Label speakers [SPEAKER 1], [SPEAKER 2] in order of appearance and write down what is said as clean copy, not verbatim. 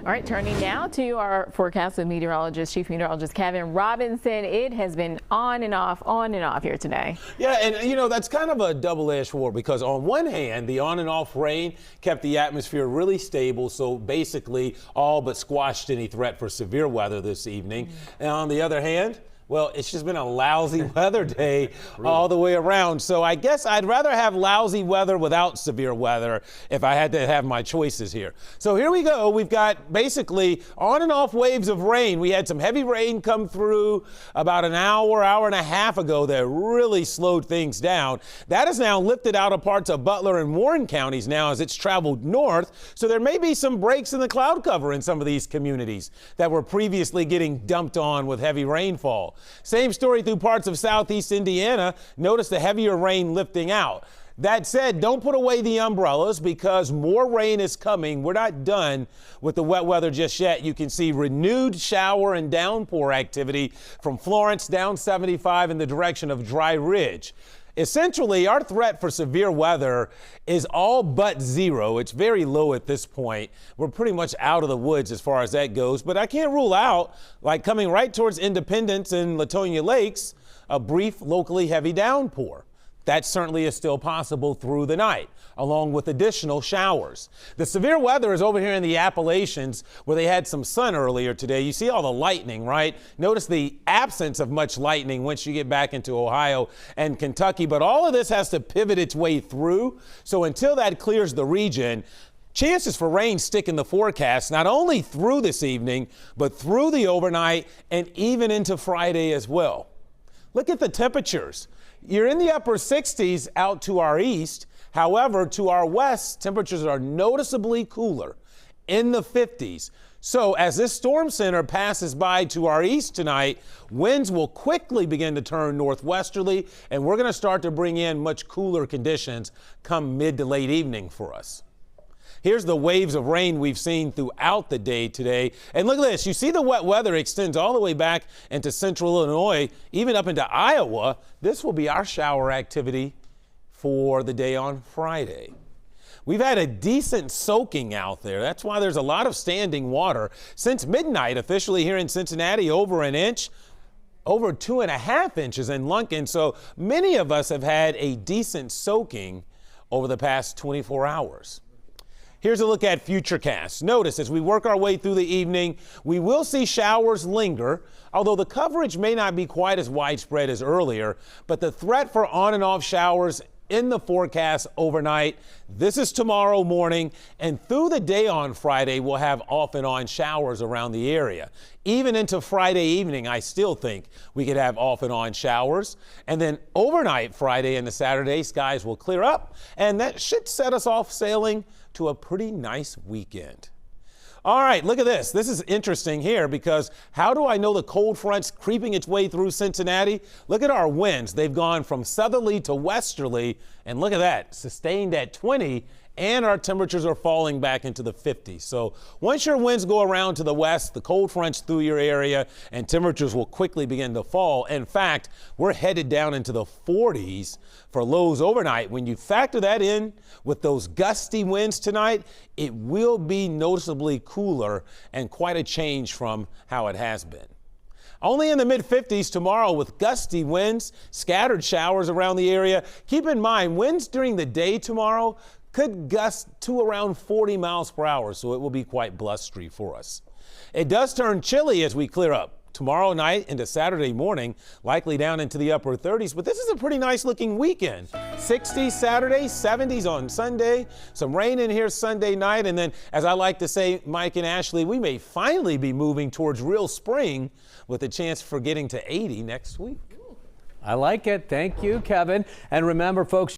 [SPEAKER 1] All right, turning now to our forecast with Chief Meteorologist Kevin Robinson. It has been on and off here today.
[SPEAKER 2] Yeah, and you know, that's kind of a double-edged sword because on one hand, the on and off rain kept the atmosphere really stable, so basically all but squashed any threat for severe weather this evening. And on the other hand, well, it's just been a lousy weather day all the way around. So I guess I'd rather have lousy weather without severe weather if I had to have my choices here. So here we go. We've got basically on and off waves of rain. We had some heavy rain come through about an hour and a half ago that really slowed things down. That is now lifted out of parts of Butler and Warren counties now as it's traveled north. So there may be some breaks in the cloud cover in some of these communities that were previously getting dumped on with heavy rainfall. Same story through parts of southeast Indiana. Notice the heavier rain lifting out. That said, don't put away the umbrellas because more rain is coming. We're not done with the wet weather just yet. You can see renewed shower and downpour activity from Florence down 75 in the direction of Dry Ridge. Essentially, our threat for severe weather is all but zero. It's very low at this point. We're pretty much out of the woods as far as that goes, but I can't rule out, like coming right towards Independence and Latonia Lakes, a brief locally heavy downpour. That certainly is still possible through the night, along with additional showers. The severe weather is over here in the Appalachians where they had some sun earlier today. You see all the lightning, right? Notice the absence of much lightning once you get back into Ohio and Kentucky, but all of this has to pivot its way through. So until that clears the region, chances for rain stick in the forecast, not only through this evening, but through the overnight and even into Friday as well. Look at the temperatures. You're in the upper 60s out to our east. However, to our west, temperatures are noticeably cooler in the 50s. So as this storm center passes by to our east tonight, winds will quickly begin to turn northwesterly, and we're going to start to bring in much cooler conditions come mid to late evening for us. Here's the waves of rain we've seen throughout the day today. And look at this. You see the wet weather extends all the way back into central Illinois, even up into Iowa. This will be our shower activity for the day on Friday. We've had a decent soaking out there. That's why there's a lot of standing water. Since midnight, officially here in Cincinnati, over an inch. Over 2.5 inches in Lunken. So many of us have had a decent soaking over the past 24 hours. Here's a look at Futurecast. Notice as we work our way through the evening, we will see showers linger, although the coverage may not be quite as widespread as earlier, but the threat for on and off showers in the forecast overnight. This is tomorrow morning, and through the day on Friday, we'll have off and on showers around the area. Even into Friday evening, I still think we could have off and on showers. And then overnight Friday and the Saturday, skies will clear up, and that should set us off sailing to a pretty nice weekend. All right, look at this. This is interesting here because how do I know the cold front's creeping its way through Cincinnati? Look at our winds. They've gone from southerly to westerly, and look at that, sustained at 20, and our temperatures are falling back into the 50s. So once your winds go around to the west, the cold front's through your area, and temperatures will quickly begin to fall. In fact, we're headed down into the 40s for lows overnight. When you factor that in with those gusty winds tonight, it will be noticeably cooler and quite a change from how it has been. Only in the mid-50s tomorrow with gusty winds, scattered showers around the area. Keep in mind, winds during the day tomorrow could gust to around 40 miles per hour, so it will be quite blustery for us. It does turn chilly as we clear up tomorrow night into Saturday morning, likely down into the upper 30s, but this is a pretty nice looking weekend. 60s Saturday, 70s on Sunday, some rain in here Sunday night, and then, as I like to say, Mike and Ashley, we may finally be moving towards real spring with a chance for getting to 80 next week.
[SPEAKER 3] I like it. Thank you, Kevin. And remember, folks,